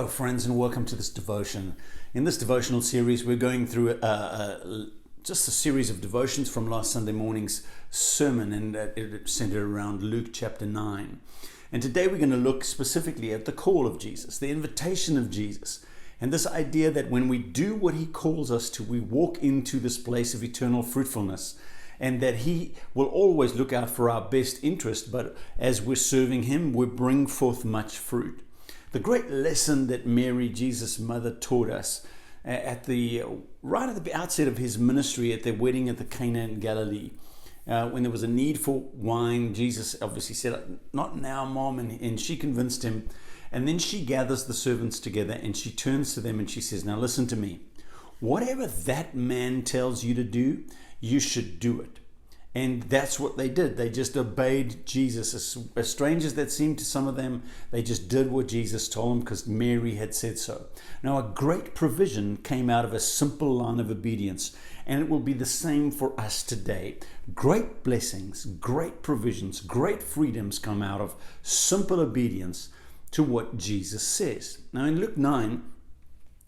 Hello, friends, and welcome to this devotion. In this devotional series, we're going through just a series of devotions from last Sunday morning's sermon, and it centered around Luke chapter 9. And today we're going to look specifically at the call of Jesus, the invitation of Jesus, and this idea that when we do what he calls us to, we walk into this place of eternal fruitfulness, and that he will always look out for our best interest, but as we're serving him, we bring forth much fruit. The great lesson that Mary, Jesus' mother, taught us right at the outset of his ministry at the wedding at the Cana in Galilee, when there was a need for wine, Jesus obviously said, "Not now, Mom," and she convinced him. And then she gathers the servants together and she turns to them and she says, "Now listen to me. Whatever that man tells you to do, you should do it." And that's what they did. They just obeyed Jesus. As strange as that seemed to some of them, they just did what Jesus told them because Mary had said so. Now, a great provision came out of a simple line of obedience, and it will be the same for us today. Great blessings, great provisions, great freedoms come out of simple obedience to what Jesus says. Now, in Luke 9,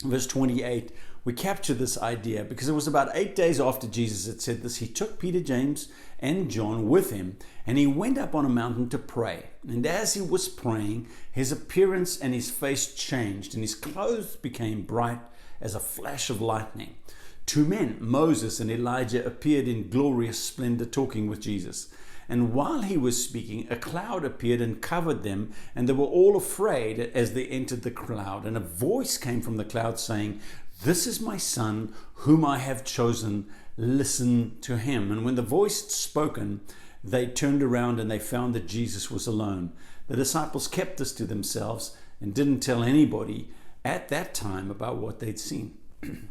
verse 28, we capture this idea because it was about 8 days after Jesus had said this. He took Peter, James, and John with him, and he went up on a mountain to pray. And as he was praying, his appearance and his face changed, and his clothes became bright as a flash of lightning. Two men, Moses and Elijah, appeared in glorious splendor talking with Jesus. And while he was speaking, a cloud appeared and covered them, and they were all afraid as they entered the cloud. And a voice came from the cloud saying, "This is my son, whom I have chosen. Listen to him." And when the voice had spoken, they turned around and they found that Jesus was alone. The disciples kept this to themselves and didn't tell anybody at that time about what they'd seen.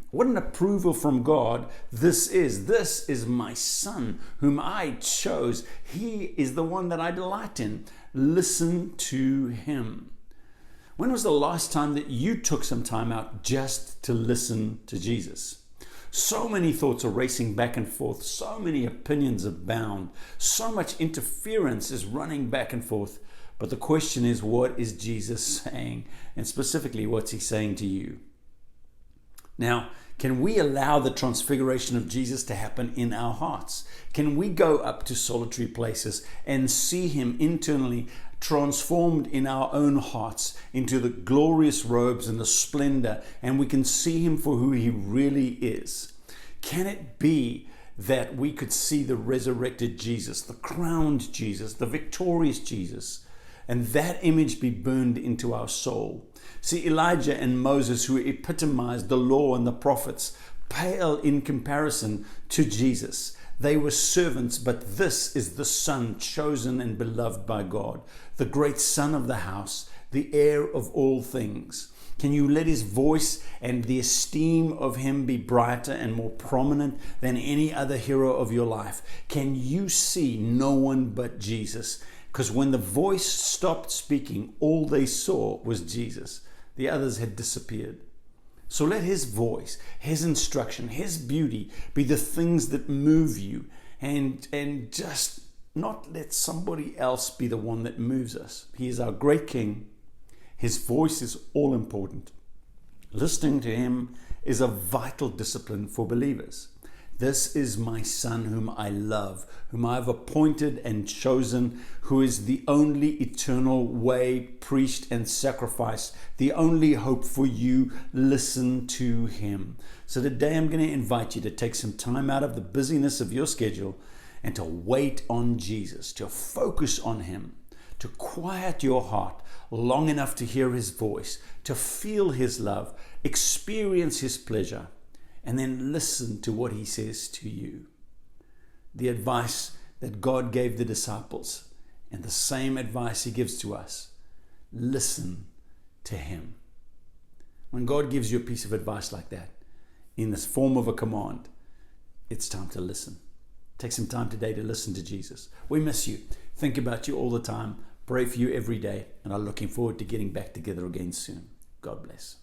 What an approval from God this is. "This is my son whom I chose. He is the one that I delight in. Listen to him." When was the last time that you took some time out just to listen to Jesus? So many thoughts are racing back and forth. So many opinions abound. So much interference is running back and forth. But the question is, what is Jesus saying? And specifically, what's he saying to you? Now, can we allow the transfiguration of Jesus to happen in our hearts? Can we go up to solitary places and see him internally transformed in our own hearts into the glorious robes and the splendor, and we can see him for who he really is? Can it be that we could see the resurrected Jesus, the crowned Jesus, the victorious Jesus, and that image be burned into our soul? See, Elijah and Moses, who epitomized the law and the prophets, pale in comparison to Jesus. They were servants, but this is the son chosen and beloved by God, the great son of the house, the heir of all things. Can you let his voice and the esteem of him be brighter and more prominent than any other hero of your life? Can you see no one but Jesus? Because when the voice stopped speaking, all they saw was Jesus. The others had disappeared. So let his voice, his instruction, his beauty be the things that move you, and just not let somebody else be the one that moves us. He is our great King. His voice is all important. Listening to him is a vital discipline for believers. "This is my son whom I love, whom I have appointed and chosen, who is the only eternal way, priest, and sacrifice, the only hope for you. Listen to him." So today I'm going to invite you to take some time out of the busyness of your schedule and to wait on Jesus, to focus on him, to quiet your heart long enough to hear his voice, to feel his love, experience his pleasure, and then listen to what he says to you. The advice that God gave the disciples, and the same advice he gives to us: listen to him. When God gives you a piece of advice like that, in the form of a command, it's time to listen. Take some time today to listen to Jesus. We miss you, think about you all the time, pray for you every day, and are looking forward to getting back together again soon. God bless.